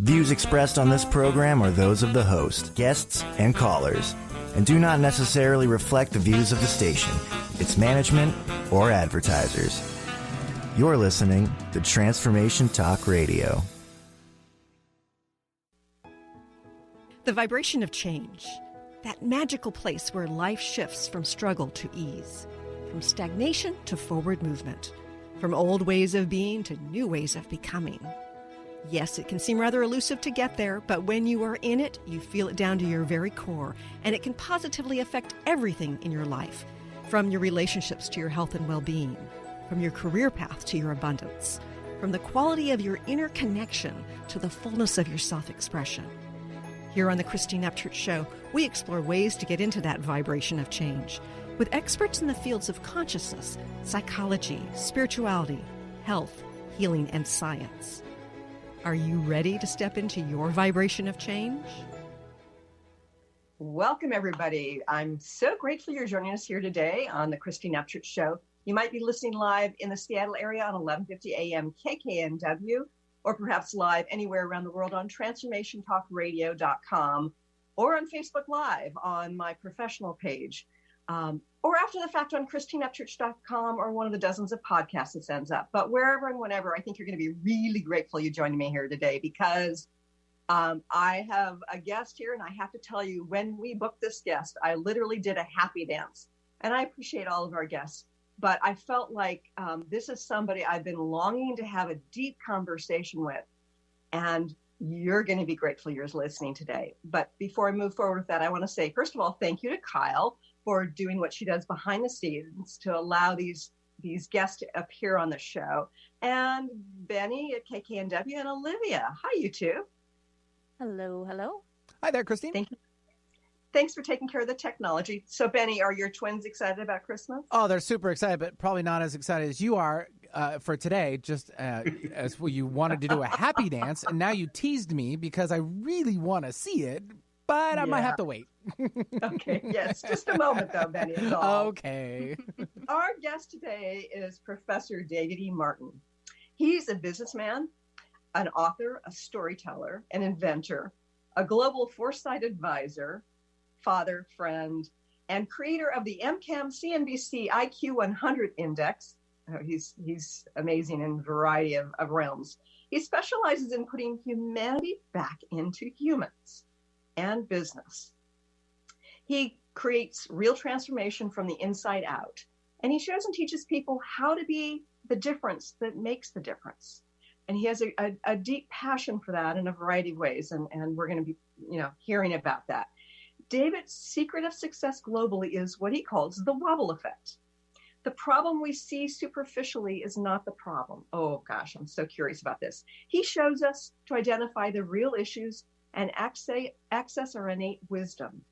Views expressed on this program are those of the host, guests, and callers, and do not necessarily reflect the views of the station, its management, or advertisers. You're listening to Transformation Talk Radio. The vibration of change, that magical place where life shifts from struggle to ease, from stagnation to forward movement, from old ways of being to new ways of becoming. Yes, it can seem rather elusive to get there, but when you are in it, you feel it down to your very core, and it can positively affect everything in your life, from your relationships to your health and well-being, from your career path to your abundance, from the quality of your inner connection to the fullness of your self-expression. Here on the Christine Upchurch Show, we explore ways to get into that vibration of change with experts in the fields of consciousness, psychology, spirituality, health, healing, and science. Are you ready to step into your vibration of change? Welcome, everybody. I'm so grateful you're joining us here today on the Christine Upchurch Show. You might be listening live in the Seattle area on 1150 AM KKNW, or perhaps live anywhere around the world on transformationtalkradio.com, or on Facebook Live on my professional page, or after the fact on christineupchurch.com or one of the dozens of podcasts that sends up. But wherever and whenever, I think you're going to be really grateful you joining me here today, because I have a guest here, and I have to tell you, when we booked this guest, I literally did a happy dance. And I appreciate all of our guests, but I felt like this is somebody I've been longing to have a deep conversation with, and you're going to be grateful you're listening today. But before I move forward with that, I want to say, first of all, thank you to Kyle for doing what she does behind the scenes to allow these guests to appear on the show, and Benny at KKNW, and Olivia. Hi, you two. Hello, hello. Hi there, Christine. Thank you. Thanks for taking care of the technology. So, Benny, are your twins excited about Christmas? Oh, they're super excited, but probably not as excited as you are for today, just as well, you wanted to do a happy dance, and now you teased me because I really want to see it, but I might have to wait. Okay, yes. Just a moment, though, Benny. Is all. Okay. Our guest today is Professor David E. Martin. He's a businessman, an author, a storyteller, an inventor, a global foresight advisor, father, friend, and creator of the MCAM CNBC IQ 100 Index. Oh, he's amazing in a variety of realms. He specializes in putting humanity back into humans and business. He creates real transformation from the inside out, and he shows and teaches people how to be the difference that makes the difference. And he has a deep passion for that in a variety of ways, and we're going to be hearing about that. David's secret of success globally is what he calls the wobble effect. The problem we see superficially is not the problem. Oh gosh, I'm so curious about this. He shows us to identify the real issues and access our innate wisdom.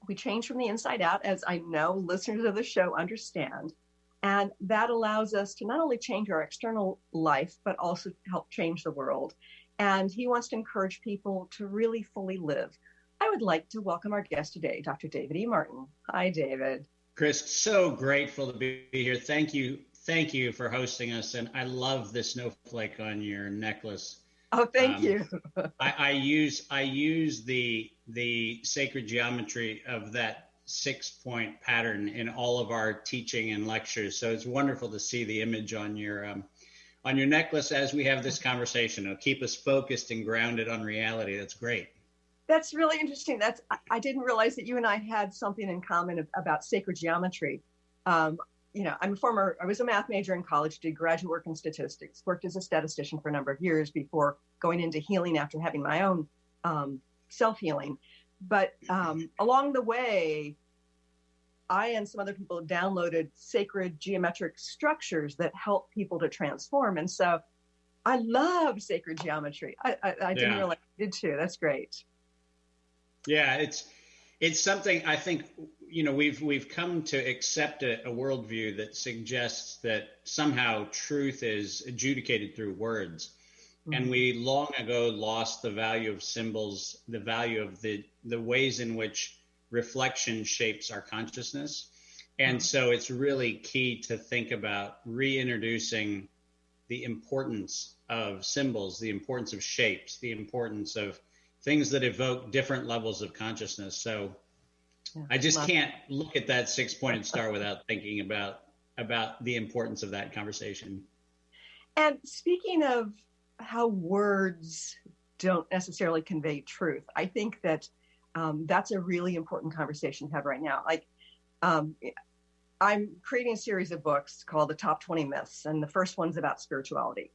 We change from the inside out, as I know listeners of the show understand, and that allows us to not only change our external life, but also help change the world. And he wants to encourage people to really fully live. I would like to welcome our guest today, Dr. David E. Martin. Hi, David. Chris, so grateful to be here. Thank you for hosting us. And I love the snowflake on your necklace. Oh, thank you. I use the sacred geometry of that 6-point pattern in all of our teaching and lectures. So it's wonderful to see the image on your necklace as we have this conversation. It'll keep us focused and grounded on reality. That's great. That's really interesting. I didn't realize that you and I had something in common about sacred geometry. I was a math major in college, did graduate work in statistics, worked as a statistician for a number of years before going into healing after having my own self-healing. But along the way, I and some other people downloaded sacred geometric structures that help people to transform. And so I love sacred geometry. I didn't realize I did too. That's great. Yeah, it's something I think, we've come to accept a worldview that suggests that somehow truth is adjudicated through words. Mm-hmm. And we long ago lost the value of symbols, the value of the ways in which reflection shapes our consciousness. And so it's really key to think about reintroducing the importance of symbols, the importance of shapes, the importance of things that evoke different levels of consciousness. So I just can't look at that 6-pointed star without thinking about the importance of that conversation. And speaking of how words don't necessarily convey truth, I think that that's a really important conversation to have right now. Like, I'm creating a series of books called The Top 20 Myths, and the first one's about spirituality.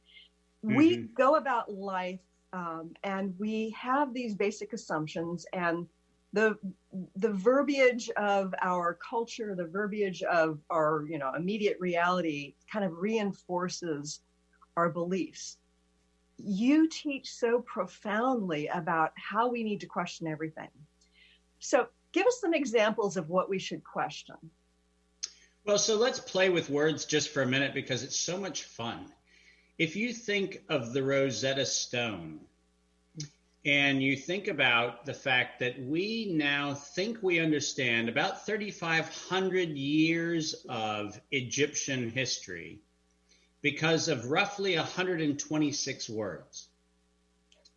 Mm-hmm. We go about life and we have these basic assumptions, and the verbiage of our culture, the verbiage of our immediate reality kind of reinforces our beliefs. You teach so profoundly about how we need to question everything. So give us some examples of what we should question. Well, so let's play with words just for a minute because it's so much fun. If you think of the Rosetta Stone and you think about the fact that we now think we understand about 3,500 years of Egyptian history because of roughly 126 words.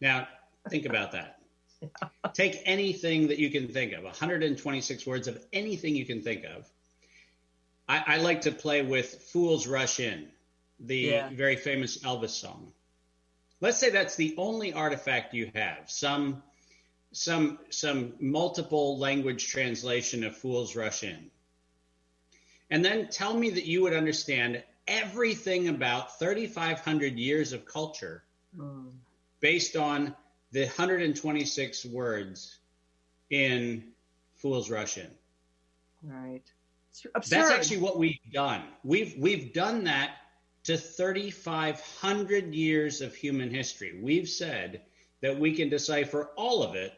Now, think about that. Take anything that you can think of, 126 words of anything you can think of. I like to play with Fools Rush In, the very famous Elvis song. Let's say that's the only artifact you have, some multiple language translation of Fools Rush In. And then tell me that you would understand everything about 3,500 years of culture based on the 126 words in Fools Rush In. Right. That's actually what we've done. We've done that to 3,500 years of human history. We've said that we can decipher all of it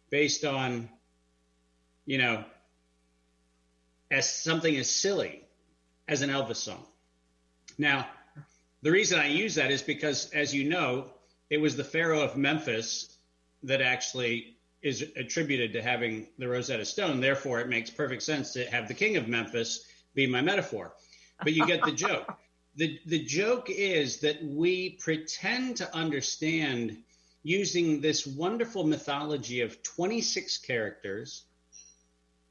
based on, as something as silly as an Elvis song. Now, the reason I use that is because, as you know, it was the Pharaoh of Memphis that actually is attributed to having the Rosetta Stone. Therefore, it makes perfect sense to have the king of Memphis be my metaphor. But you get the joke. The joke is that we pretend to understand using this wonderful mythology of 26 characters.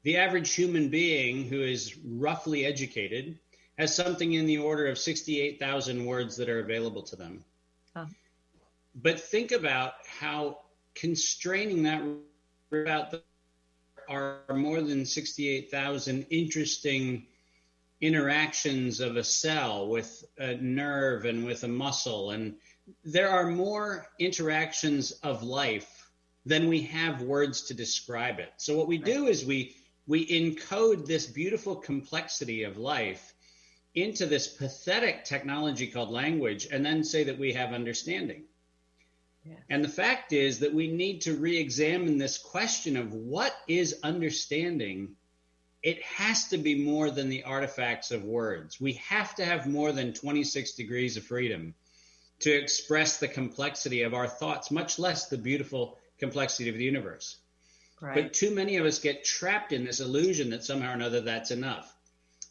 The average human being who is roughly educated has something in the order of 68,000 words that are available to them. But think about how constraining that about there are more than 68,000 interesting interactions of a cell with a nerve and with a muscle. And there are more interactions of life than we have words to describe it. So what we do is we encode this beautiful complexity of life into this pathetic technology called language and then say that we have understanding. And the fact is that we need to re-examine this question of what is understanding. It has to be more than the artifacts of words. We have to have more than 26 degrees of freedom to express the complexity of our thoughts, much less the beautiful complexity of the universe. Right. But too many of us get trapped in this illusion that somehow or another that's enough.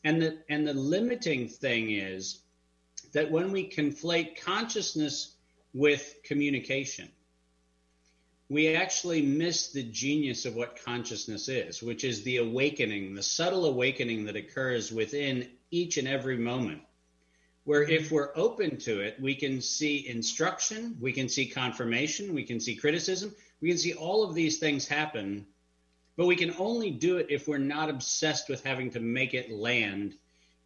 And the limiting thing is that when we conflate consciousness with communication, we actually miss the genius of what consciousness is, which is the awakening, the subtle awakening that occurs within each and every moment, where if we're open to it, we can see instruction, we can see confirmation, we can see criticism, we can see all of these things happen, but we can only do it if we're not obsessed with having to make it land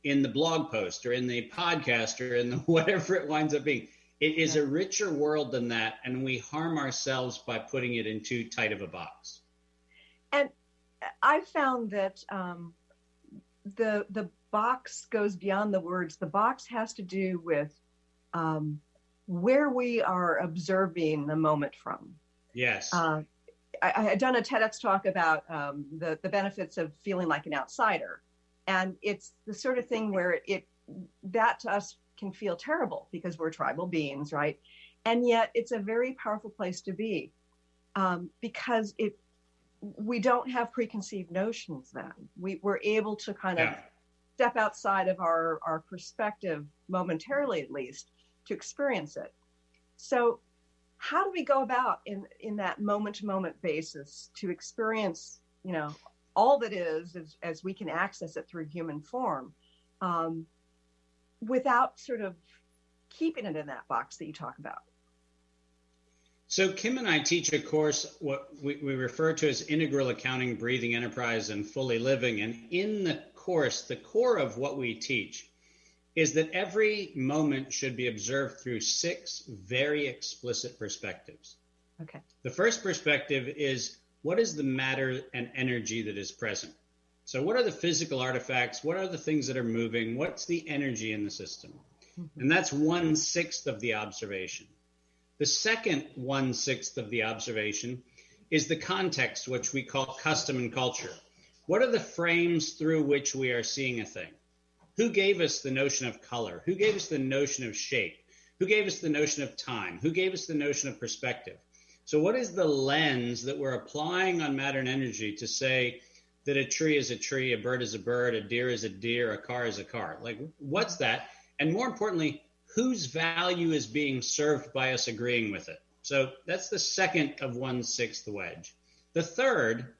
in the blog post or in the podcast or in the whatever it winds up being. It is a richer world than that, and we harm ourselves by putting it in too tight of a box. And I found that the box goes beyond the words. The box has to do with where we are observing the moment from. Yes. I had done a TEDx talk about the benefits of feeling like an outsider. And it's the sort of thing where that to us can feel terrible because we're tribal beings, right? And yet it's a very powerful place to be because we don't have preconceived notions then. We're able to kind of step outside of our perspective momentarily, at least, to experience it. So how do we go about in that moment-to-moment basis to experience, all that is as we can access it through human form, without sort of keeping it in that box that you talk about? So Kim and I teach a course, what we refer to as Integral Accounting, Breathing Enterprise, and Fully Living. And in the course, the core of what we teach is that every moment should be observed through 6 very explicit perspectives. Okay. The first perspective is, what is the matter and energy that is present? So what are the physical artifacts? What are the things that are moving? What's the energy in the system? Mm-hmm. And that's 1/6 of the observation. The second 1/6 of the observation is the context, which we call custom and culture. What are the frames through which we are seeing a thing? Who gave us the notion of color? Who gave us the notion of shape? Who gave us the notion of time? Who gave us the notion of perspective? So what is the lens that we're applying on matter and energy to say that a tree is a tree, a bird is a bird, a deer is a deer, a car is a car? Like, what's that? And more importantly, whose value is being served by us agreeing with it? So that's the second of 1/6 wedge. The third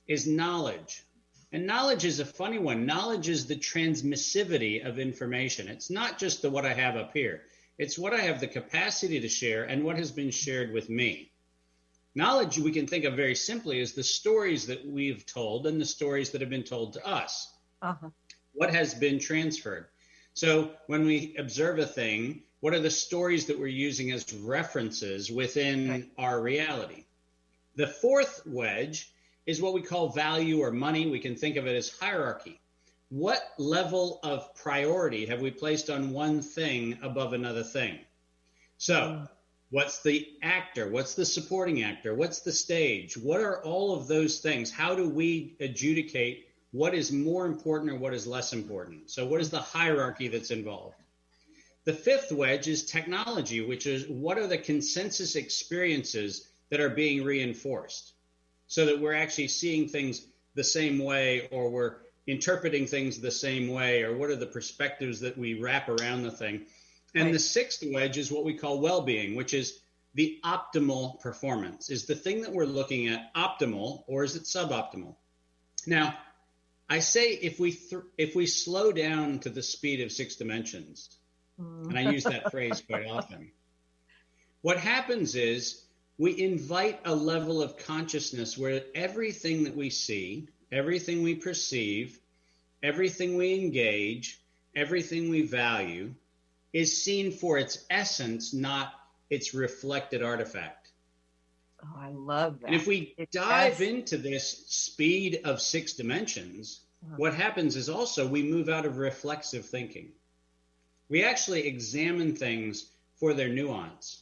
is knowledge. And knowledge is a funny one. Knowledge is the transmissivity of information. It's not just what I have up here. It's what I have the capacity to share and what has been shared with me. Knowledge we can think of very simply as the stories that we've told and the stories that have been told to us. Uh-huh. What has been transferred? So when we observe a thing, what are the stories that we're using as references within our reality? The fourth wedge is what we call value or money. We can think of it as hierarchy. What level of priority have we placed on one thing above another thing? So what's the actor? What's the supporting actor? What's the stage? What are all of those things? How do we adjudicate what is more important or what is less important? So what is the hierarchy that's involved? The fifth wedge is technology, which is what are the consensus experiences that are being reinforced so that we're actually seeing things the same way, or we're interpreting things the same way, or what are the perspectives that we wrap around the thing? And the sixth wedge is what we call well-being, which is the optimal performance. Is the thing that we're looking at optimal, or is it suboptimal? Now, I say if we slow down to the speed of 6 dimensions, and I use that phrase quite often, what happens is we invite a level of consciousness where everything that we see, everything we perceive, everything we engage, everything we value is seen for its essence, not its reflected artifact. Oh, I love that. And if we dive into this speed of 6 dimensions, what happens is also we move out of reflexive thinking. We actually examine things for their nuance.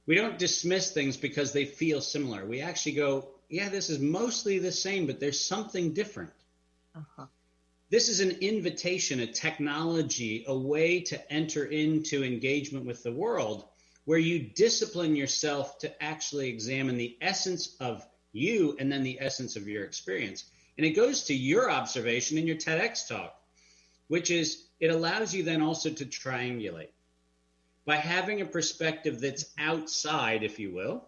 We don't dismiss things because they feel similar. We actually go, yeah, this is mostly the same, but there's something different. This is an invitation, a technology, a way to enter into engagement with the world where you discipline yourself to actually examine the essence of you and then the essence of your experience. And it goes to your observation in your TEDx talk, which is it allows you then also to triangulate. By having a perspective that's outside, if you will,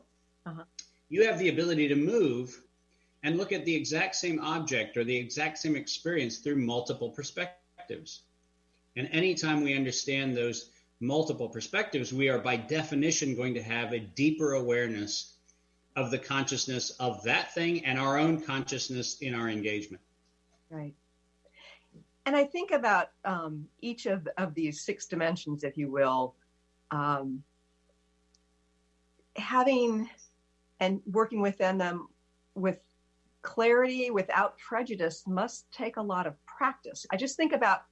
you have the ability to move and look at the exact same object or the exact same experience through multiple perspectives. And anytime we understand those multiple perspectives, we are by definition going to have a deeper awareness of the consciousness of that thing and our own consciousness in our engagement. Right. And I think about each of these 6 dimensions, if you will, having and working within them with clarity without prejudice must take a lot of practice. I just think about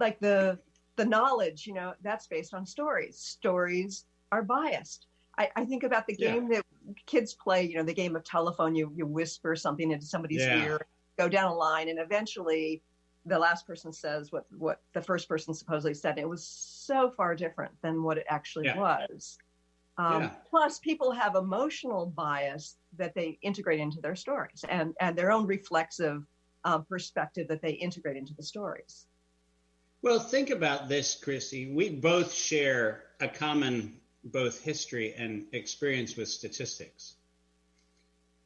like the knowledge, that's based on stories. Stories are biased. I think about the game that kids play, the game of telephone. You whisper something into somebody's ear, go down a line, and eventually the last person says what the first person supposedly said. And it was so far different than what it actually was. Plus, people have emotional bias that they integrate into their stories and their own reflexive perspective that they integrate into the stories. Well, think about this, Chrissy. We both share a common both history and experience with statistics.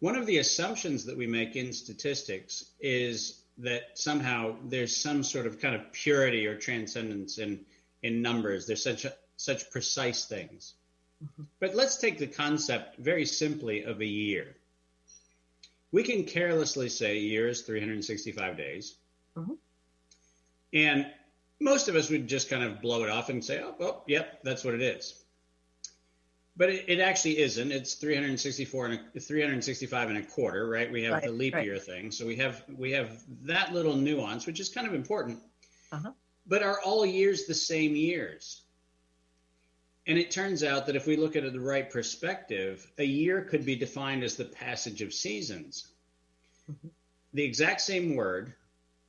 One of the assumptions that we make in statistics is that somehow there's some sort of kind of purity or transcendence in numbers. There's such precise things. Mm-hmm. But let's take the concept very simply of a year. We can carelessly say a year is 365 days. Mm-hmm. And most of us would just kind of blow it off and say, oh, well, yep, that's what it is. But it actually isn't. It's 365 and a quarter, right? We have the leap year thing. So we have that little nuance, which is kind of important. Uh-huh. But are all years the same years? And it turns out that if we look at it the right perspective, a year could be defined as the passage of seasons. Mm-hmm. The exact same word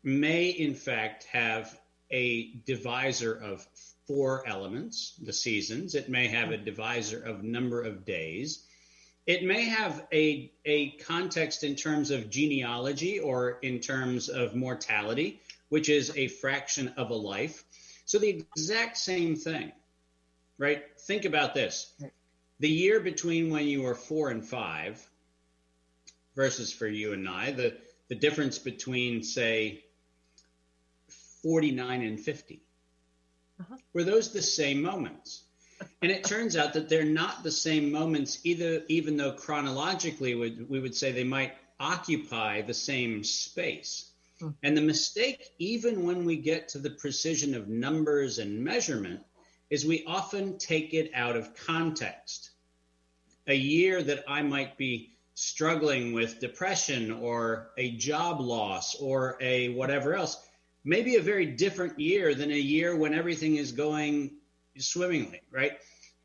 may, in fact, have a divisor of 4 elements, the seasons. It may have a divisor of number of days. It may have a context in terms of genealogy or in terms of mortality, which is a fraction of a life. So the exact same thing, right? Think about this. The year between when you were 4 and 5 versus for you and I, the difference between, say, 49 and 50. Uh-huh. Were those the same moments? And it turns out that they're not the same moments either, even though chronologically we would say they might occupy the same space. Mm. And the mistake, even when we get to the precision of numbers and measurement, is we often take it out of context. A year that I might be struggling with depression or a job loss or a whatever else, maybe a very different year than a year when everything is going swimmingly, right?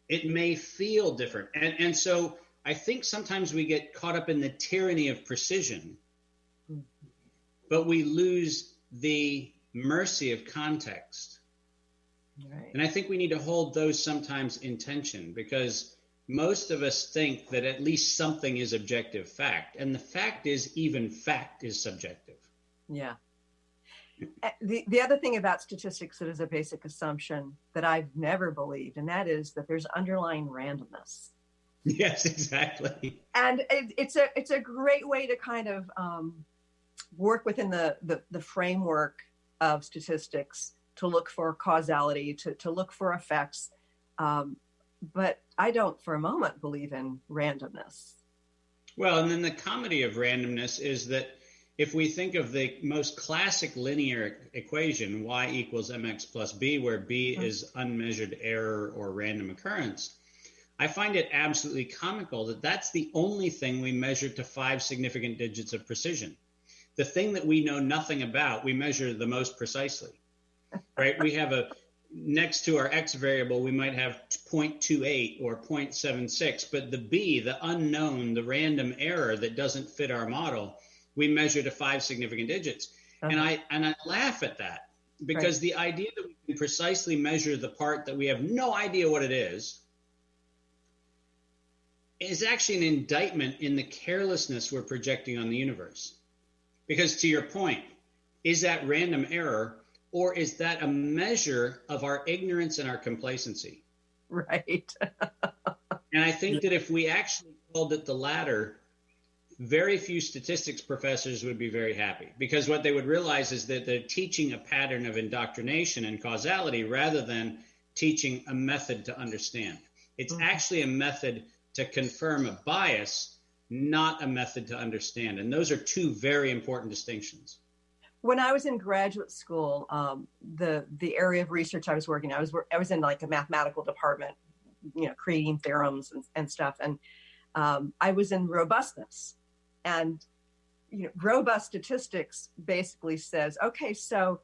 It may feel different. And so I think sometimes we get caught up in the tyranny of precision, but we lose the mercy of context. Right. And I think we need to hold those sometimes in tension, because most of us think that at least something is objective fact. And the fact is, even fact is subjective. Yeah. The other thing about statistics that is a basic assumption that I've never believed, and that is that there's underlying randomness. Yes, exactly. And it's a great way to kind of work within the framework of statistics to look for causality, to look for effects. But I don't for a moment believe in randomness. Well, and then the comedy of randomness is that if we think of the most classic linear equation, y equals mx plus b, where b is unmeasured error or random occurrence, I find it absolutely comical that that's the only thing we measure to 5 significant digits of precision. The thing that we know nothing about, we measure the most precisely, right? We have next to our x variable, we might have 0.28 or 0.76, but the b, the unknown, the random error that doesn't fit our model, we measure to 5 significant digits. Uh-huh. And I laugh at that, because the idea that we can precisely measure the part that we have no idea what it is actually an indictment in the carelessness we're projecting on the universe. Because to your point, is that random error, or is that a measure of our ignorance and our complacency? Right. And I think that if we actually called it the latter, very few statistics professors would be very happy, because what they would realize is that they're teaching a pattern of indoctrination and causality rather than teaching a method to understand. It's actually a method to confirm a bias, not a method to understand. And those are two very important distinctions. When I was in graduate school, the area of research I was working, I was in like a mathematical department, creating theorems and stuff. And I was in robustness. And robust statistics basically says, okay, so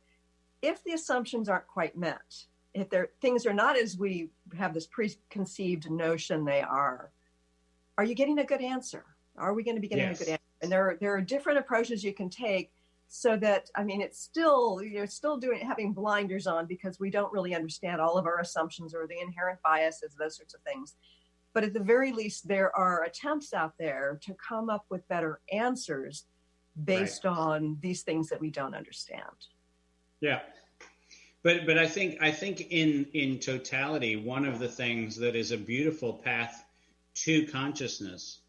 if the assumptions aren't quite met, if things are not as we have this preconceived notion they are you getting a good answer? Are we going to be getting a good answer? And there are different approaches you can take, so that, it's still, having blinders on, because we don't really understand all of our assumptions or the inherent biases, those sorts of things. But at the very least, there are attempts out there to come up with better answers based on these things that we don't understand. Yeah. But I think in totality, one of the things that is a beautiful path to consciousness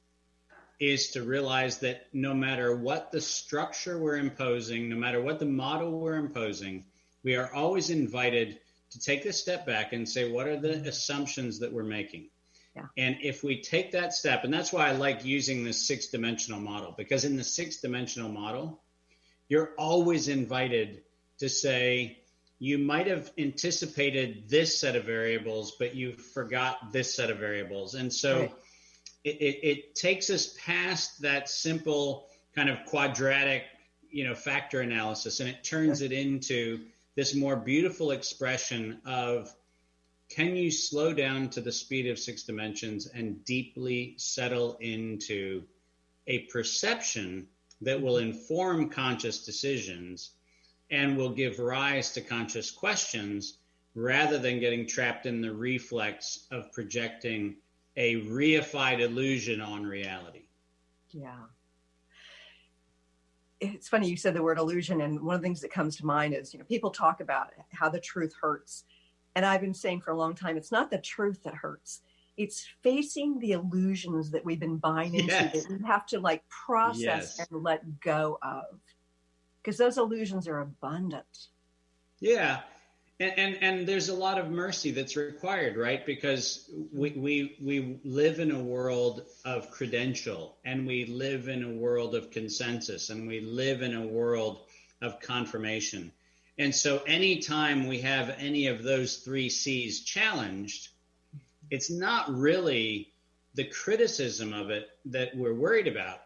is to realize that no matter what the structure we're imposing, no matter what the model we're imposing, we are always invited to take a step back and say, what are the assumptions that we're making? Yeah. And if we take that step, and that's why I like using this 6-dimensional model, because in the 6-dimensional model, you're always invited to say, you might have anticipated this set of variables, but you forgot this set of variables. And so right. it takes us past that simple kind of quadratic, factor analysis, and it turns it into this more beautiful expression of, can you slow down to the speed of 6 dimensions and deeply settle into a perception that will inform conscious decisions and will give rise to conscious questions, rather than getting trapped in the reflex of projecting a reified illusion on reality. Yeah. It's funny you said the word illusion, and one of the things that comes to mind is, people talk about how the truth hurts. And I've been saying for a long time, it's not the truth that hurts. It's facing the illusions that we've been buying into, that we have to process and let go of. Because those illusions are abundant. Yeah. And there's a lot of mercy that's required, right? Because we live in a world of credential, and we live in a world of consensus, and we live in a world of confirmation. And so anytime we have any of those 3 C's challenged, it's not really the criticism of it that we're worried about.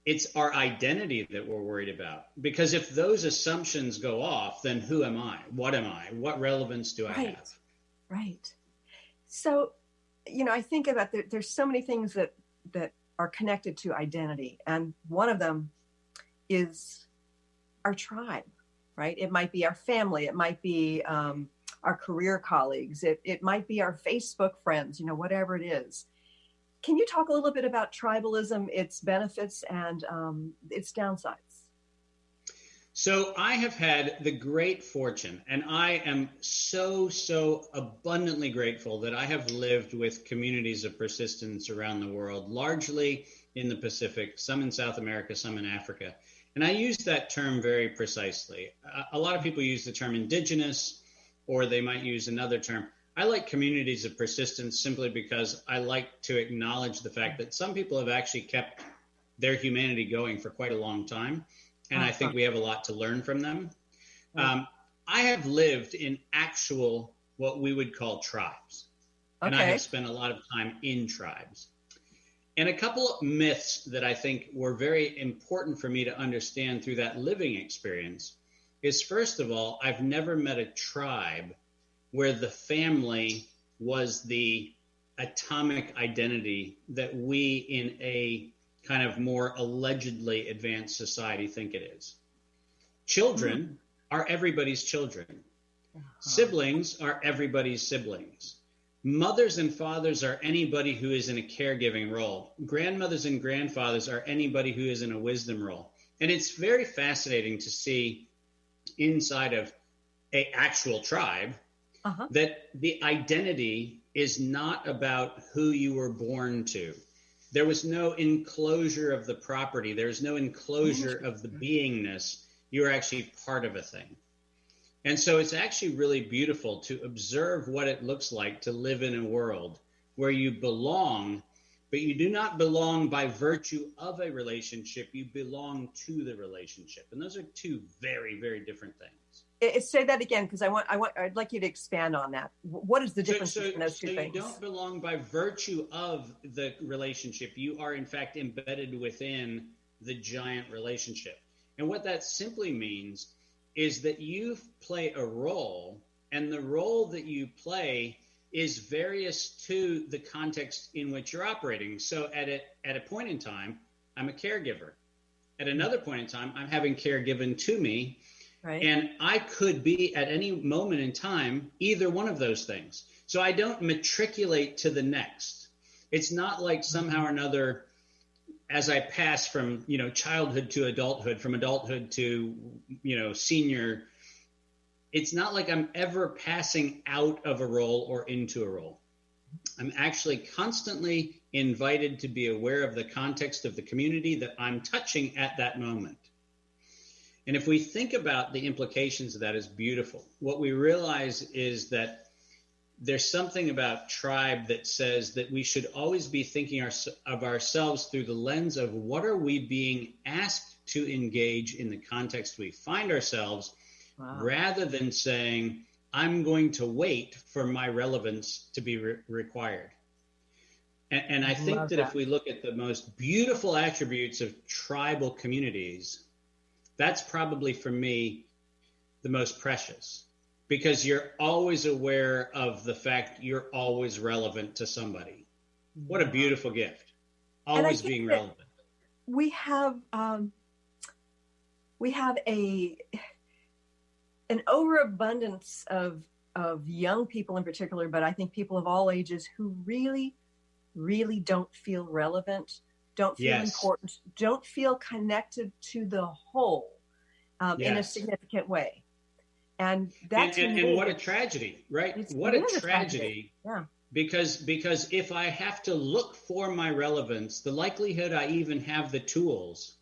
It's our identity that we're worried about. Because if those assumptions go off, then who am I? What am I? What relevance do I have? Right. So, I think about there's so many things that are connected to identity. And one of them is our tribe, right? It might be our family. It might be our career colleagues. It might be our Facebook friends, whatever it is. Can you talk a little bit about tribalism, its benefits, and its downsides? So I have had the great fortune, and I am so abundantly grateful that I have lived with communities of persistence around the world, largely in the Pacific, some in South America, some in Africa. And I use that term very precisely. A lot of people use the term indigenous, or they might use another term. I like communities of persistence simply because I like to acknowledge the fact that some people have actually kept their humanity going for quite a long time. And I think we have a lot to learn from them. I have lived in actual, what we would call tribes. Okay. And I have spent a lot of time in tribes. And a couple of myths that I think were very important for me to understand through that living experience is, first of all, I've never met a tribe where the family was the atomic identity that we in a kind of more allegedly advanced society think it is. Children are everybody's children. Siblings are everybody's siblings. Mothers and fathers are anybody who is in a caregiving role. Grandmothers and grandfathers are anybody who is in a wisdom role. And it's very fascinating to see inside of an actual tribe that the identity is not about who you were born to. There was no enclosure of the property. There's no enclosure of the beingness. You're actually part of a thing. And so it's actually really beautiful to observe what it looks like to live in a world where you belong, but you do not belong by virtue of a relationship. You belong to the relationship. And those are 2 very, very different things. Say that again, because I'd like you to expand on that. What is the difference between those 2 things? You don't belong by virtue of the relationship. You are, in fact, embedded within the giant relationship. And what that simply means is that you play a role, and the role that you play is various to the context in which you're operating. So at a point in time, I'm a caregiver. At another point in time, I'm having care given to me. Right. And I could be at any moment in time either one of those things. So I don't matriculate to the next. It's not like somehow or another, as I pass from childhood to adulthood, from adulthood to senior, it's not like I'm ever passing out of a role or into a role. I'm actually constantly invited to be aware of the context of the community that I'm touching at that moment. And if we think about the implications of that as beautiful, what we realize is that there's something about tribe that says that we should always be thinking of ourselves through the lens of what are we being asked to engage in the context we find ourselves, rather than saying, I'm going to wait for my relevance to be required. And I think that if we look at the most beautiful attributes of tribal communities, that's probably for me the most precious, because you're always aware of the fact you're always relevant to somebody. What a beautiful gift. Always being relevant. We have an overabundance of young people in particular, but I think people of all ages who really, really don't feel relevant, don't feel important, don't feel connected to the whole in a significant way. And that's and what a tragedy, right? What a tragedy. Yeah. Because if I have to look for my relevance, the likelihood I even have the tools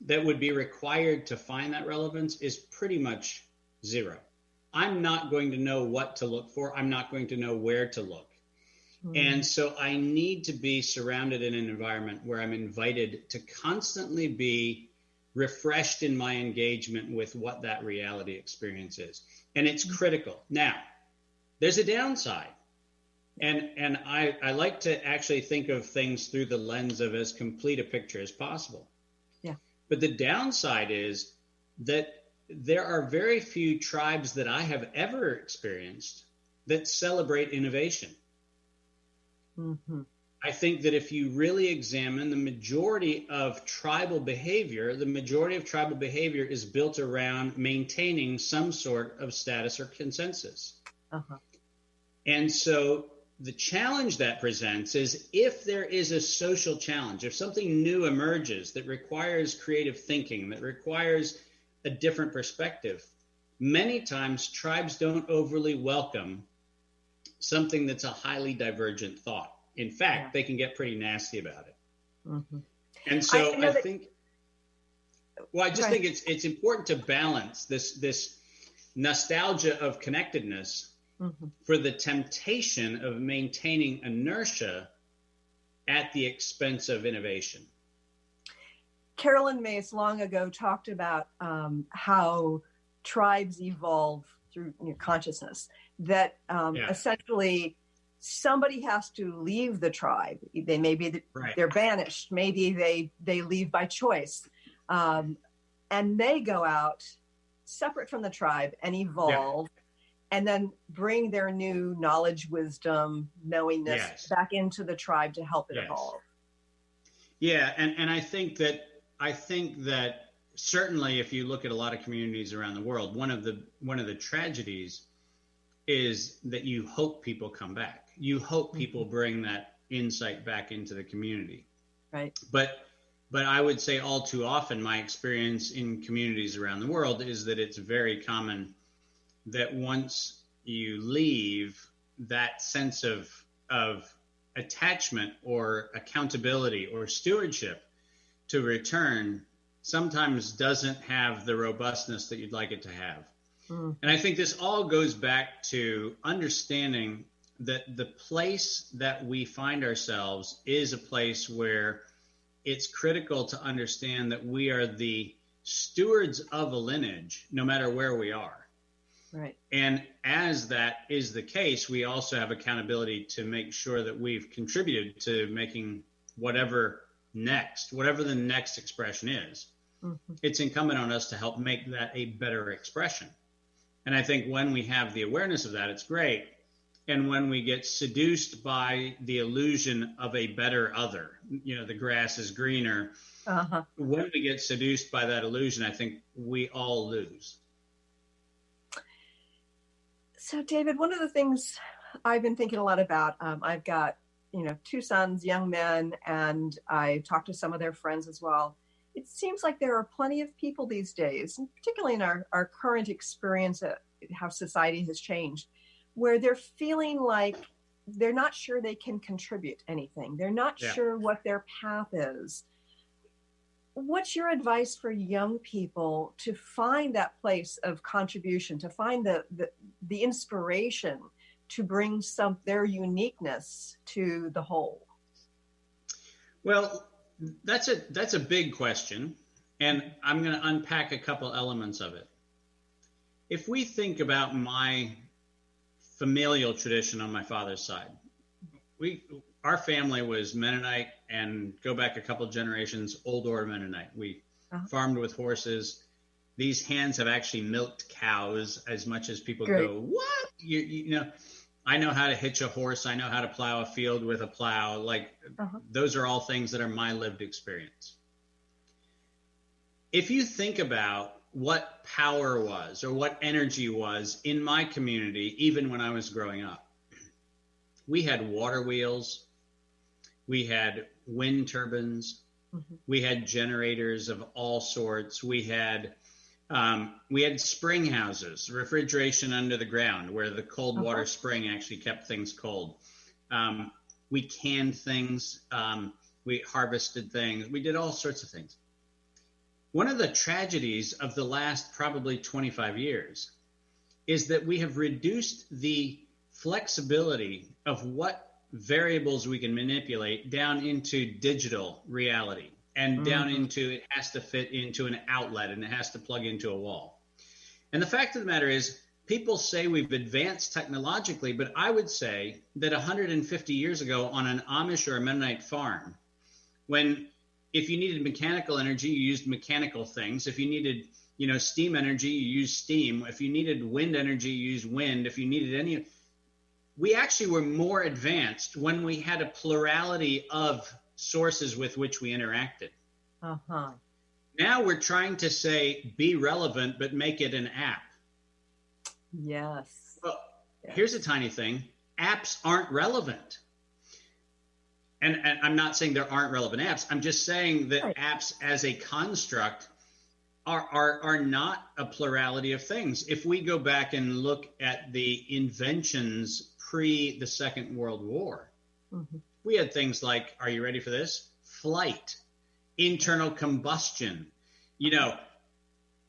that would be required to find that relevance is pretty much zero. I'm not going to know what to look for. I'm not going to know where to look. And so I need to be surrounded in an environment where I'm invited to constantly be refreshed in my engagement with what that reality experience is. And it's critical. Now, there's a downside. And I like to actually think of things through the lens of as complete a picture as possible. Yeah. But the downside is that there are very few tribes that I have ever experienced that celebrate innovation. Mm-hmm. I think that if you really examine the majority of tribal behavior, is built around maintaining some sort of status or consensus. And so the challenge that presents is if there is a social challenge, if something new emerges that requires creative thinking, that requires a different perspective, many times tribes don't overly welcome something that's a highly divergent thought. In fact, they can get pretty nasty about it. And so I think it's important to balance this nostalgia of connectedness for the temptation of maintaining inertia at the expense of innovation. Carolyn Myss long ago talked about how tribes evolve through consciousness, that essentially somebody has to leave the tribe. They may be they're banished. Maybe they leave by choice, and they go out separate from the tribe and evolve, and then bring their new knowledge, wisdom, knowingness back into the tribe to help it evolve. Yeah, and I think that certainly if you look at a lot of communities around the world, one of the tragedies is that you hope people come back. You hope people bring that insight back into the community. Right. But I would say all too often my experience in communities around the world is that it's very common that once you leave, that sense of attachment or accountability or stewardship to return sometimes doesn't have the robustness that you'd like it to have. And I think this all goes back to understanding that the place that we find ourselves is a place where it's critical to understand that we are the stewards of a lineage, no matter where we are. Right. And as that is the case, we also have accountability to make sure that we've contributed to making whatever the next expression is. It's incumbent on us to help make that a better expression. And I think when we have the awareness of that, it's great. And when we get seduced by the illusion of a better other, the grass is greener. When we get seduced by that illusion, I think we all lose. So, David, one of the things I've been thinking a lot about, I've got, two sons, young men, and I talked to some of their friends as well, it seems like there are plenty of people these days, and particularly in our current experience of how society has changed, where they're feeling like they're not sure they can contribute anything. They're not sure what their path is. What's your advice for young people to find that place of contribution, to find the inspiration to bring their uniqueness to the whole? Well, that's a big question, and I'm going to unpack a couple elements of it. If we think about my familial tradition on my father's side, our family was Mennonite, and go back a couple generations, Old Order Mennonite. We farmed with horses. These hands have actually milked cows as much as people go, what? You know, I know how to hitch a horse. I know how to plow a field with a plow. Like, those are all things that are my lived experience. If you think about what power was or what energy was in my community, even when I was growing up, we had water wheels. We had wind turbines. We had generators of all sorts. We had spring houses, refrigeration under the ground, where the cold water spring actually kept things cold. We canned things. We harvested things. We did all sorts of things. One of the tragedies of the last probably 25 years is that we have reduced the flexibility of what variables we can manipulate down into digital reality, and down into it has to fit into an outlet, and it has to plug into a wall. And the fact of the matter is, people say we've advanced technologically, but I would say that 150 years ago on an Amish or a Mennonite farm, when if you needed mechanical energy, you used mechanical things. If you needed, steam energy, you used steam. If you needed wind energy, you used wind. If you needed we actually were more advanced when we had a plurality of sources with which we interacted. Now we're trying to say, be relevant, but make it an app. Yes. Well, here's a tiny thing. Apps aren't relevant. And I'm not saying there aren't relevant apps. I'm just saying that apps as a construct are not a plurality of things. If we go back and look at the inventions pre the Second World War, we had things like, are you ready for this? Flight, internal combustion,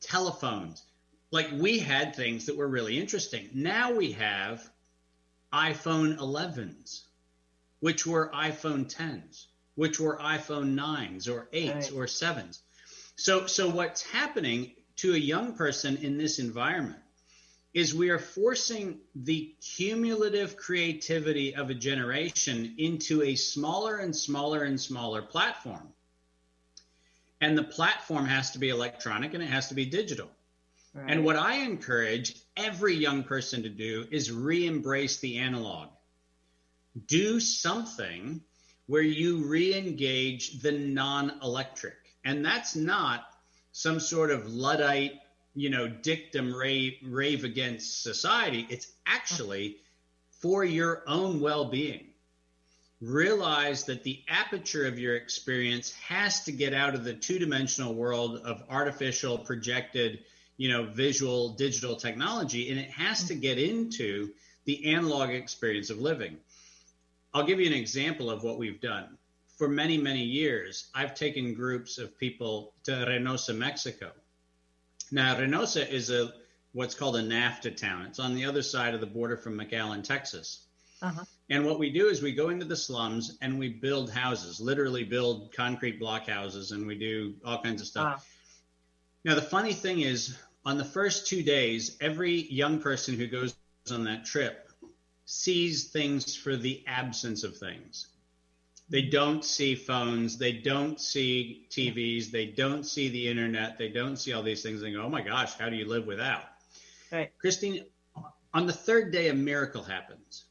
telephones. Like, we had things that were really interesting. Now we have iPhone 11s, which were iPhone 10s, which were iPhone 9s or 8s or 7s. So what's happening to a young person in this environment is we are forcing the cumulative creativity of a generation into a smaller and smaller and smaller platform. And the platform has to be electronic, and it has to be digital. And what I encourage every young person to do is re-embrace the analog. Do something where you re-engage the non-electric. And that's not some sort of Luddite, dictum rave against society. It's actually for your own well-being. Realize that the aperture of your experience has to get out of the two-dimensional world of artificial, projected, visual, digital technology, and it has to get into the analog experience of living. I'll give you an example of what we've done. For many, many years, I've taken groups of people to Reynosa, Mexico. Now, Reynosa is what's called a NAFTA town. It's on the other side of the border from McAllen, Texas. And what we do is we go into the slums and we build houses, literally build concrete block houses, and we do all kinds of stuff. Now, the funny thing is, on the first 2 days, every young person who goes on that trip sees things for the absence of things. They don't see phones. They don't see TVs. They don't see the internet. They don't see all these things. They go, oh my gosh, how do you live without? Right. Christine, on the third day, a miracle happens.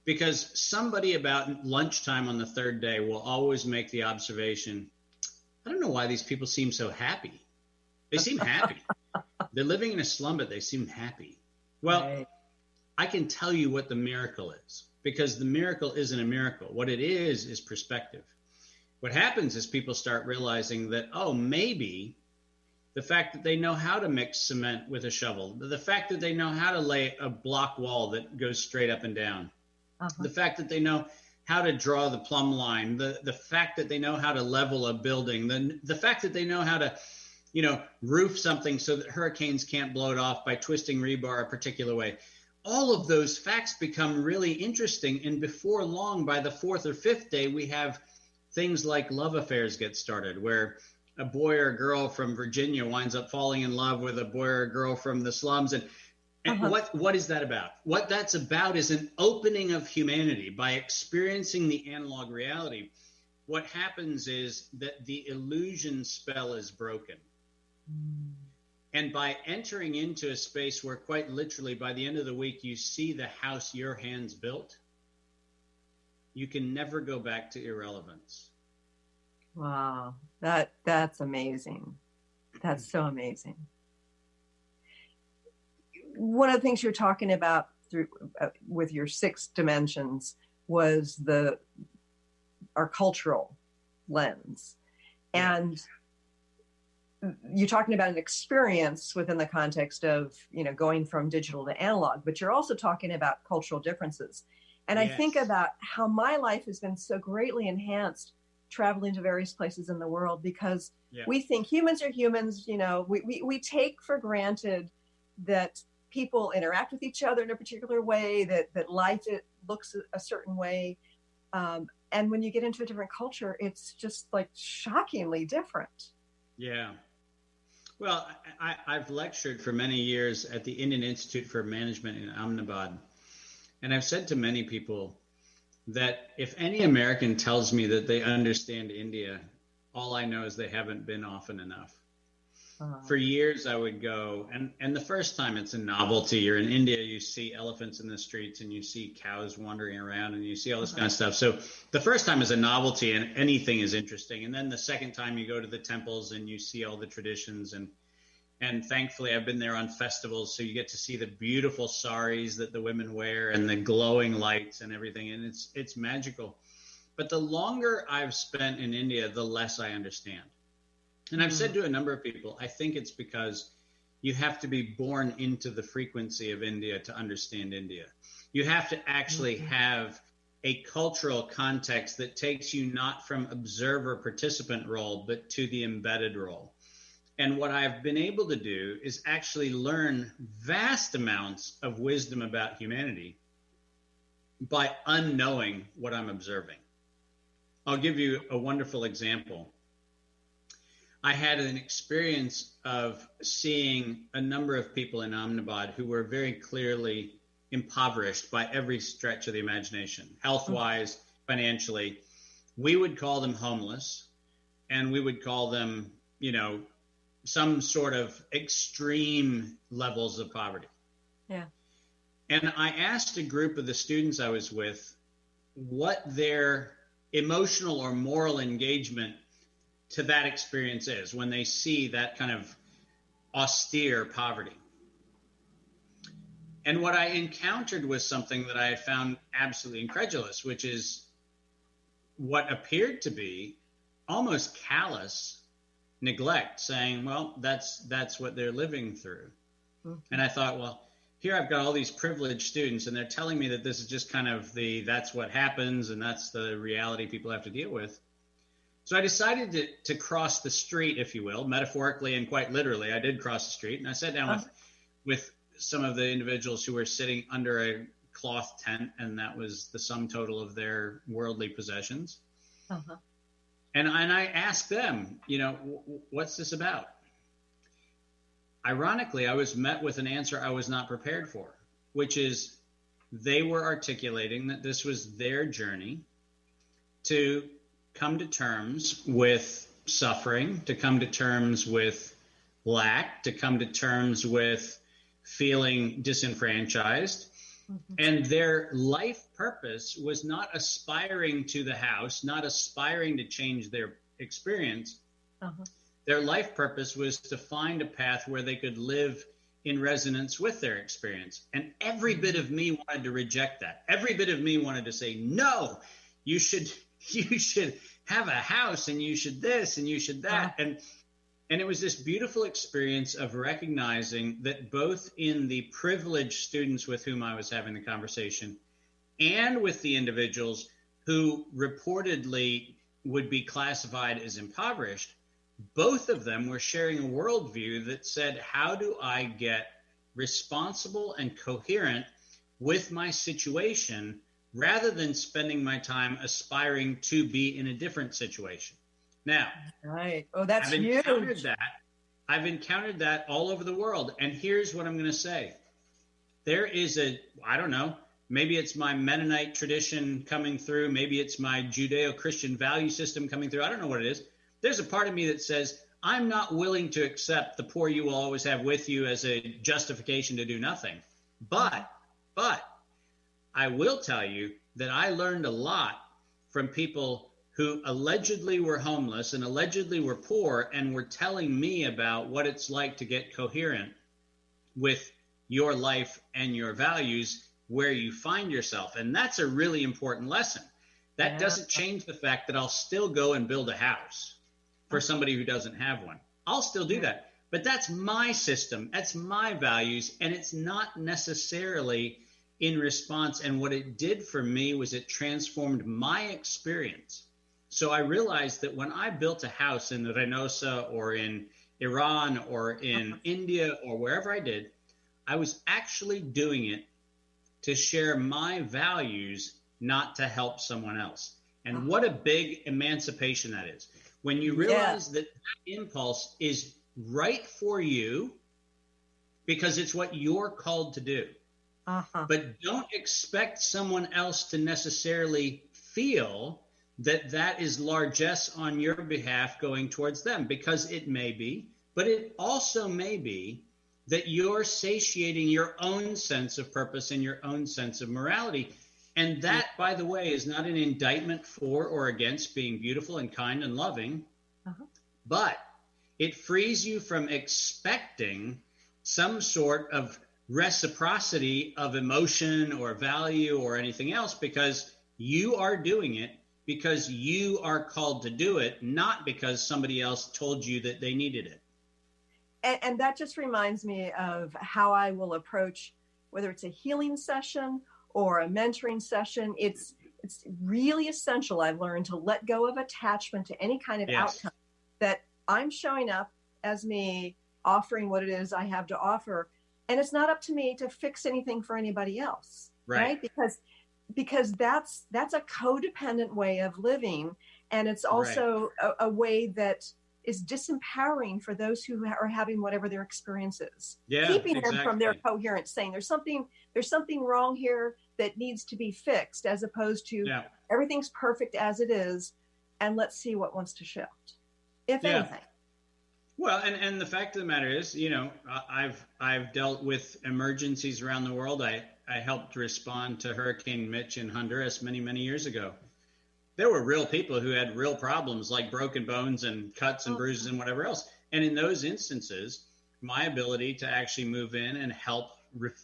Because somebody about lunchtime on the third day will always make the observation, I don't know why these people seem so happy. They seem happy. They're living in a slum, but they seem happy. Well, I can tell you what the miracle is, because the miracle isn't a miracle. What it is perspective. What happens is people start realizing that, oh, maybe the fact that they know how to mix cement with a shovel, the fact that they know how to lay a block wall that goes straight up and down, the fact that they know how to draw the plumb line, the fact that they know how to level a building, the fact that they know how to, roof something so that hurricanes can't blow it off by twisting rebar a particular way. All of those facts become really interesting. And before long, by the fourth or fifth day, we have things like love affairs get started, where a boy or a girl from Virginia winds up falling in love with a boy or a girl from the slums. And what is that about? What that's about is an opening of humanity. By experiencing the analog reality, what happens is that the illusion spell is broken. And by entering into a space where quite literally by the end of the week you see the house your hands built, you can never go back to irrelevance. Wow, that's amazing. That's so amazing. One of the things you're talking about with your 6 dimensions was our cultural lens. And you're talking about an experience within the context of, going from digital to analog, but you're also talking about cultural differences. And I think about how my life has been so greatly enhanced traveling to various places in the world, because we think humans are humans. We take for granted that people interact with each other in a particular way, that life looks a certain way. And when you get into a different culture, it's just like shockingly different. Yeah. Well, I've lectured for many years at the Indian Institute for Management in Ahmedabad. And I've said to many people that if any American tells me that they understand India, all I know is they haven't been often enough. For years, I would go, and the first time it's a novelty. You're in India, you see elephants in the streets, and you see cows wandering around, and you see all this kind of stuff. So the first time is a novelty, and anything is interesting. And then the second time, you go to the temples, and you see all the traditions. And thankfully, I've been there on festivals, so you get to see the beautiful saris that the women wear, and the glowing lights and everything, and it's magical. But the longer I've spent in India, the less I understand. And I've said to a number of people, I think it's because you have to be born into the frequency of India to understand India. You have to actually have a cultural context that takes you not from observer participant role, but to the embedded role. And what I've been able to do is actually learn vast amounts of wisdom about humanity by unknowing what I'm observing. I'll give you a wonderful example. I had an experience of seeing a number of people in Ahmedabad who were very clearly impoverished by every stretch of the imagination, health-wise, financially. We would call them homeless, and we would call them, some sort of extreme levels of poverty. Yeah. And I asked a group of the students I was with what their emotional or moral engagement to that experience is when they see that kind of austere poverty. And what I encountered was something that I had found absolutely incredulous, which is what appeared to be almost callous neglect, saying, well, that's what they're living through. And I thought, well, here I've got all these privileged students, and they're telling me that this is just kind of that's what happens, and that's the reality people have to deal with. So I decided to cross the street, if you will, metaphorically and quite literally. I did cross the street, and I sat down with some of the individuals who were sitting under a cloth tent, and that was the sum total of their worldly possessions. And I asked them, what's this about? Ironically, I was met with an answer I was not prepared for, which is they were articulating that this was their journey to come to terms with suffering, to come to terms with lack, to come to terms with feeling disenfranchised. And their life purpose was not aspiring to the house, not aspiring to change their experience. Their life purpose was to find a path where they could live in resonance with their experience. And every bit of me wanted to reject that. Every bit of me wanted to say, no, you should have a house and you should this and you should that. And it was this beautiful experience of recognizing that both in the privileged students with whom I was having the conversation and with the individuals who reportedly would be classified as impoverished, both of them were sharing a worldview that said, how do I get responsible and coherent with my situation rather than spending my time aspiring to be in a different situation? Now, right. Oh, that's I've huge. I've encountered that all over the world. And here's what I'm going to say. There is I don't know, maybe it's my Mennonite tradition coming through. Maybe it's my Judeo-Christian value system coming through. I don't know what it is. There's a part of me that says, I'm not willing to accept the poor you will always have with you as a justification to do nothing. But I will tell you that I learned a lot from people who allegedly were homeless and allegedly were poor and were telling me about what it's like to get coherent with your life and your values where you find yourself. And that's a really important lesson. That doesn't change the fact that I'll still go and build a house for somebody who doesn't have one. I'll still do that. But that's my system. That's my values. And it's not necessarily in response. And what it did for me was it transformed my experience. So I realized that when I built a house in Reynosa or in Iran or in India or wherever I did, I was actually doing it to share my values, not to help someone else. And what a big emancipation that is. When you realize that impulse is right for you because it's what you're called to do. But don't expect someone else to necessarily feel that that is largesse on your behalf going towards them, because it may be, but it also may be that you're satiating your own sense of purpose and your own sense of morality. And that, by the way, is not an indictment for or against being beautiful and kind and loving, but it frees you from expecting some sort of reciprocity of emotion or value or anything else, because you are doing it because you are called to do it, not because somebody else told you that they needed it. And that just reminds me of how I will approach, whether it's a healing session or a mentoring session. It's really essential, I've learned, to let go of attachment to any kind of outcome, that I'm showing up as me, offering what it is I have to offer. And it's not up to me to fix anything for anybody else, right? Because that's a codependent way of living. And it's also a way that is disempowering for those who are having whatever their experience is. Keeping them from their coherence, saying there's something wrong here that needs to be fixed, as opposed to everything's perfect as it is, and let's see what wants to shift, if anything. Well, and the fact of the matter is, you know, I've dealt with emergencies around the world. I helped respond to Hurricane Mitch in Honduras many years ago. There were real people who had real problems like broken bones and cuts and bruises and whatever else. And in those instances, my ability to actually move in and help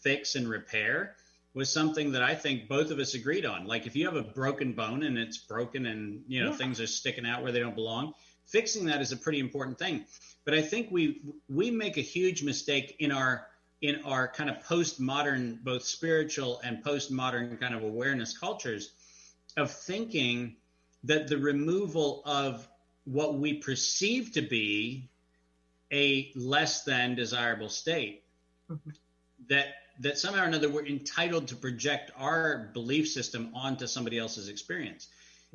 fix and repair was something that I think both of us agreed on. Like, if you have a broken bone and it's broken and, you know, things are sticking out where they don't belong, fixing that is a pretty important thing. But I think we make a huge mistake in our kind of postmodern, both spiritual and postmodern kind of awareness cultures, of thinking that the removal of what we perceive to be a less than desirable state, that somehow or another we're entitled to project our belief system onto somebody else's experience.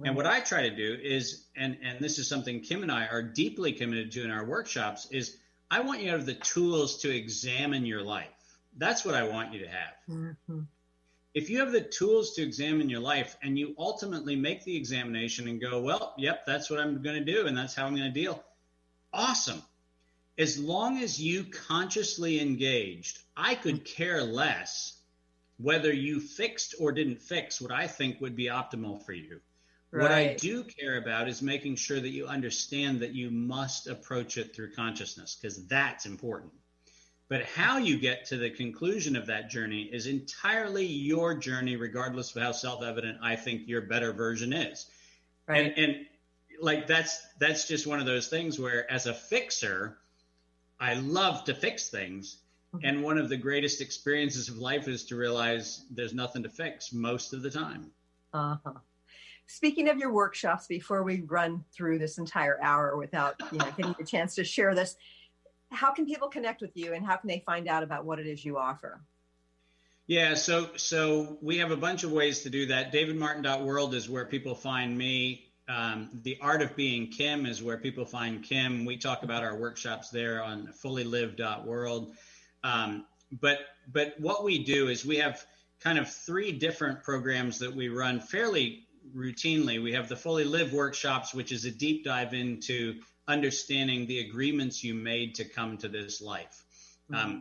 And what I try to do is, and this is something Kim and I are deeply committed to in our workshops, is I want you to have the tools to examine your life. That's what I want you to have. If you have the tools to examine your life and you ultimately make the examination and go, well, yep, that's what I'm going to do and that's how I'm going to deal. Awesome. As long as you consciously engaged, I could care less whether you fixed or didn't fix what I think would be optimal for you. What I do care about is making sure that you understand that you must approach it through consciousness, because that's important. But how you get to the conclusion of that journey is entirely your journey, regardless of how self-evident I think your better version is. And like that's just one of those things where, as a fixer, I love to fix things. And one of the greatest experiences of life is to realize there's nothing to fix most of the time. Uh-huh. Speaking of your workshops, before we run through this entire hour without getting the chance to share this, how can people connect with you, and how can they find out about what it is you offer? Yeah, so we have a bunch of ways to do that. davidmartin.world is where people find me. The Art of Being Kim is where people find Kim. We talk about our workshops there on fullylive.world. But what we do is we have kind of 3 different programs that we run fairly routinely. We have the Fully Live workshops, which is a deep dive into understanding the agreements you made to come to this life,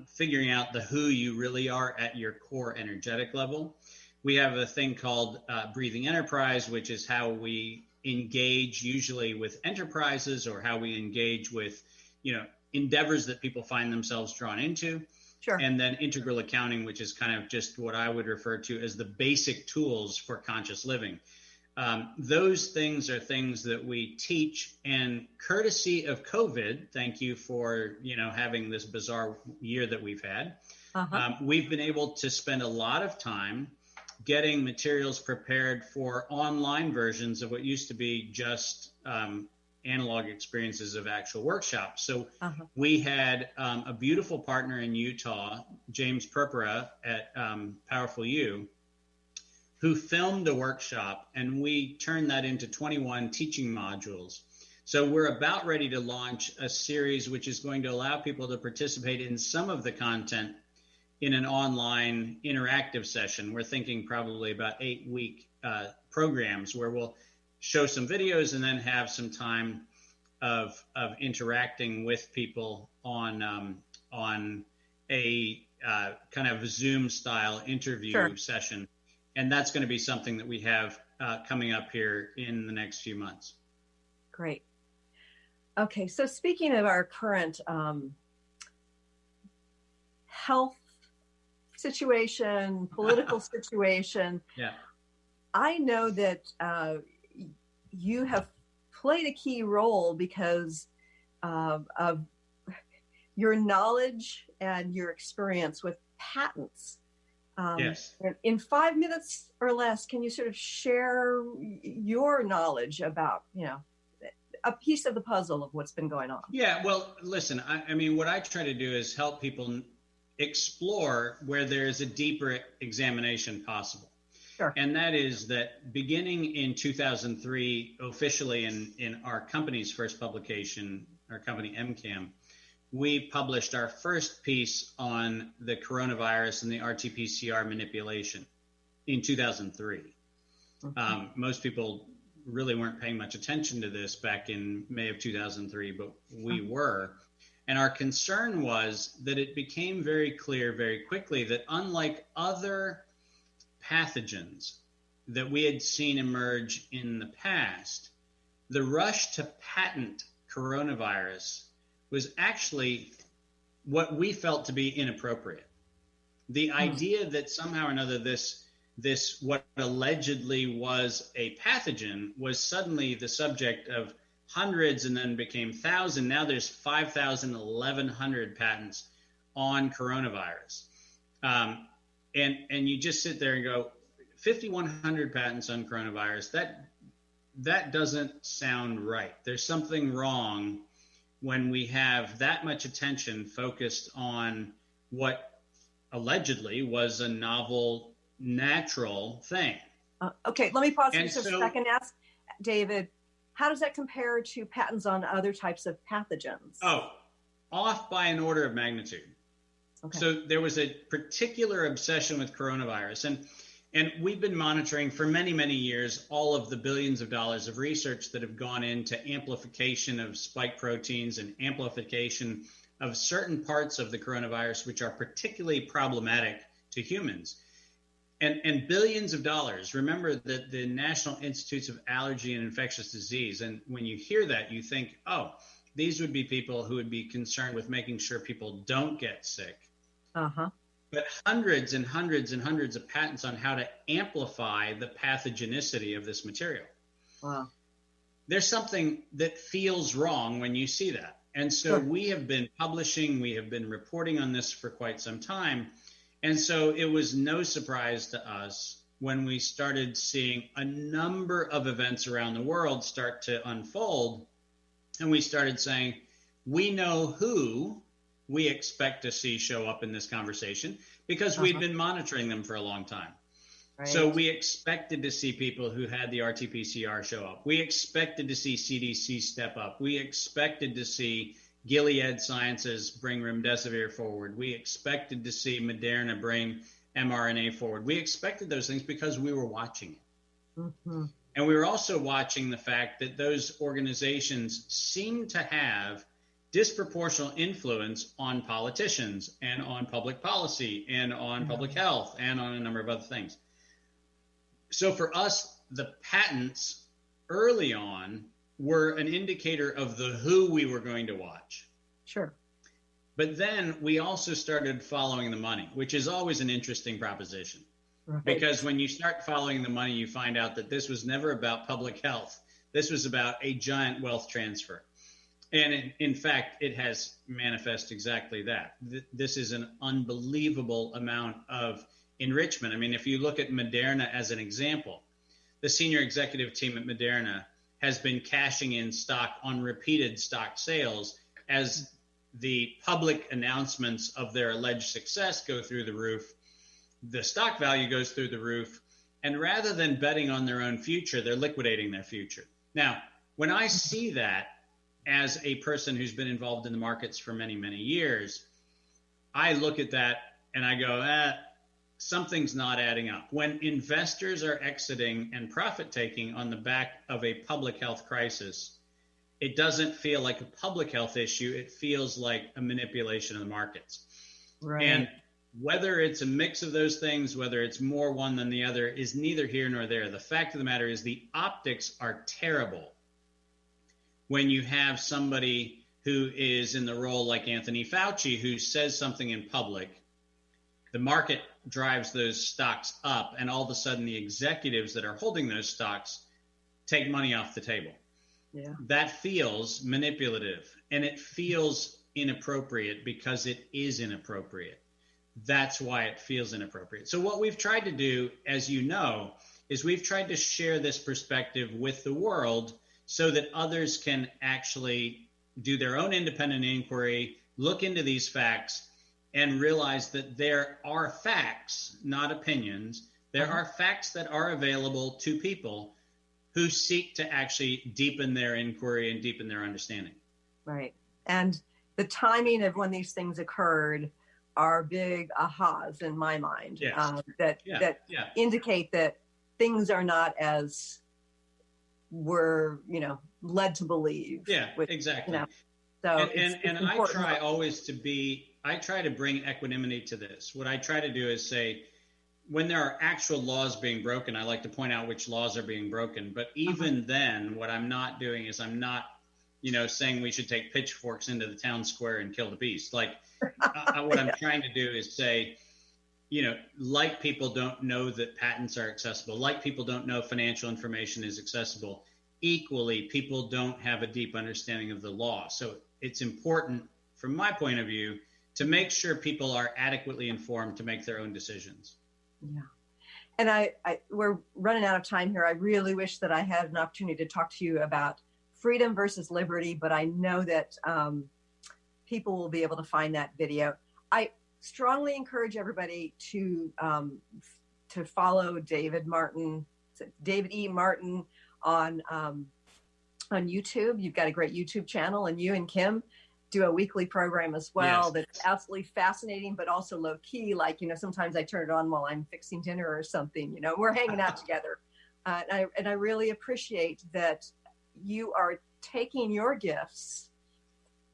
figuring out the who you really are at your core energetic level. We have a thing called Breathing Enterprise, which is how we engage usually with enterprises, or how we engage with, endeavors that people find themselves drawn into. Sure. And then Integral Accounting, which is kind of just what I would refer to as the basic tools for conscious living. Those things are things that we teach, and courtesy of COVID, thank you for, having this bizarre year that we've had. We've been able to spend a lot of time getting materials prepared for online versions of what used to be just analog experiences of actual workshops. So we had a beautiful partner in Utah, James Purpura at Powerful You, who filmed a workshop, and we turned that into 21 teaching modules. So we're about ready to launch a series which is going to allow people to participate in some of the content in an online interactive session. We're thinking probably about 8-week programs where we'll show some videos and then have some time of interacting with people on a kind of Zoom style interview session. And that's going to be something that we have coming up here in the next few months. Great. Okay, so speaking of our current health situation, political situation, I know that you have played a key role because of your knowledge and your experience with patents. Yes. In 5 minutes or less, can you sort of share your knowledge about, a piece of the puzzle of what's been going on? Yeah, well, listen, I mean, what I try to do is help people explore where there is a deeper examination possible. Sure. And that is that beginning in 2003, officially in our company's first publication, our company MCAM, we published our first piece on the coronavirus and the RT-PCR manipulation in 2003. Most people really weren't paying much attention to this back in May of 2003, but we were. And our concern was that it became very clear very quickly that unlike other pathogens that we had seen emerge in the past, the rush to patent coronavirus was actually what we felt to be inappropriate. The idea that somehow or another this what allegedly was a pathogen was suddenly the subject of hundreds and then became thousands. Now there's 5,000, 1,100 patents on coronavirus. And you just sit there and go, 5,100 patents on coronavirus, that doesn't sound right. There's something wrong when we have that much attention focused on what allegedly was a novel, natural thing. Okay, let me pause for just a second. Ask David, how does that compare to patents on other types of pathogens? Oh, off by an order of magnitude. Okay. So there was a particular obsession with coronavirus, and we've been monitoring for many, many years all of the billions of dollars of research that have gone into amplification of spike proteins and amplification of certain parts of the coronavirus, which are particularly problematic to humans. And billions of dollars. Remember that the National Institutes of Allergy and Infectious Disease, and when you hear that, you think, oh, these would be people who would be concerned with making sure people don't get sick. But hundreds and hundreds and hundreds of patents on how to amplify the pathogenicity of this material. Wow. there's something that feels wrong when you see that. And so we have been publishing, we have been reporting on this for quite some time. And so it was no surprise to us when we started seeing a number of events around the world start to unfold. And we started saying, we know who we expect to see show up in this conversation because we'd been monitoring them for a long time. Right. So we expected to see people who had the RT-PCR show up. We expected to see CDC step up. We expected to see Gilead Sciences bring remdesivir forward. We expected to see Moderna bring mRNA forward. We expected those things because we were watching it. Mm-hmm. And we were also watching the fact that those organizations seem to have disproportionate influence on politicians and on public policy and on public health and on a number of other things. So for us, the patents early on were an indicator of the who we were going to watch. Sure. But then we also started following the money, which is always an interesting proposition. Right. Because when you start following the money, you find out that this was never about public health. This was about a giant wealth transfer. And in fact, it has manifest exactly that. This is an unbelievable amount of enrichment. I mean, if you look at Moderna as an example, the senior executive team at Moderna has been cashing in stock on repeated stock sales as the public announcements of their alleged success go through the roof. The stock value goes through the roof. And rather than betting on their own future, they're liquidating their future. Now, when I see that as a person who's been involved in the markets for many, many years, I look at that and I go, something's not adding up. When investors are exiting and profit taking on the back of a public health crisis, it doesn't feel like a public health issue. It feels like a manipulation of the markets. Right. And whether it's a mix of those things, whether it's more one than the other, is neither here nor there. The fact of the matter is the optics are terrible when you have somebody who is in the role like Anthony Fauci, who says something in public, the market drives those stocks up, and all of a sudden the executives that are holding those stocks take money off the table. Yeah. That feels manipulative, and it feels inappropriate because it is inappropriate. That's why it feels inappropriate. So what we've tried to do, as you know, is we've tried to share this perspective with the world so that others can actually do their own independent inquiry, look into these facts, and realize that there are facts, not opinions. There are facts that are available to people who seek to actually deepen their inquiry and deepen their understanding. Right. And the timing of when these things occurred are big ahas in my mind. Yes. That indicate that things are not as we're, led to believe. Yeah, exactly. So and I try always I try to bring equanimity to this. What I try to do is say, when there are actual laws being broken, I like to point out which laws are being broken. But even then, what I'm not doing is I'm not, saying we should take pitchforks into the town square and kill the beast. Like what I'm trying to do is say, like people don't know that patents are accessible, like people don't know financial information is accessible, equally, people don't have a deep understanding of the law. So it's important, from my point of view, to make sure people are adequately informed to make their own decisions. Yeah. And we're running out of time here. I really wish that I had an opportunity to talk to you about freedom versus liberty, but I know that people will be able to find that video. I strongly encourage everybody to follow David E. Martin on YouTube. You've got a great YouTube channel, and you and Kim do a weekly program as well. Yes. That's absolutely fascinating, but also low key. Like, sometimes I turn it on while I'm fixing dinner or something, we're hanging out together. And I really appreciate that you are taking your gifts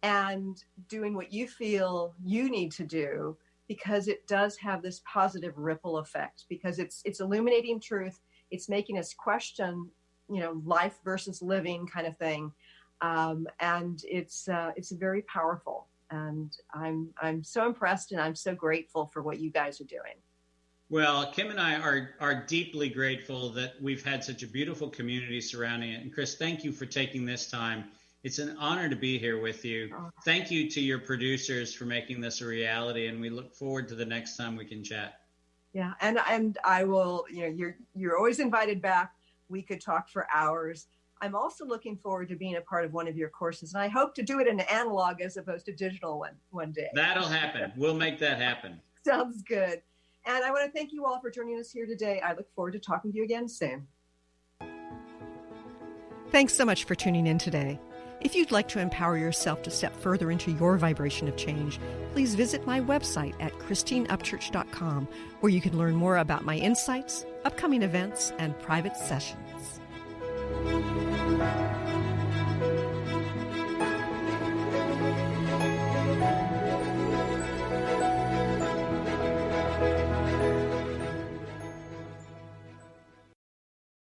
and doing what you feel you need to do, because it does have this positive ripple effect, because it's illuminating truth. It's making us question, life versus living kind of thing. And it's very powerful, and I'm so impressed, and I'm so grateful for what you guys are doing. Well, Kim and I are deeply grateful that we've had such a beautiful community surrounding it. And Chris, thank you for taking this time. It's an honor to be here with you. Thank you to your producers for making this a reality, and we look forward to the next time we can chat. Yeah, and I will, you're always invited back. We could talk for hours. I'm also looking forward to being a part of one of your courses, and I hope to do it in analog as opposed to digital one day. That'll happen. We'll make that happen. Sounds good. And I want to thank you all for joining us here today. I look forward to talking to you again soon. Thanks so much for tuning in today. If you'd like to empower yourself to step further into your vibration of change, please visit my website at christineupchurch.com, where you can learn more about my insights, upcoming events, and private sessions.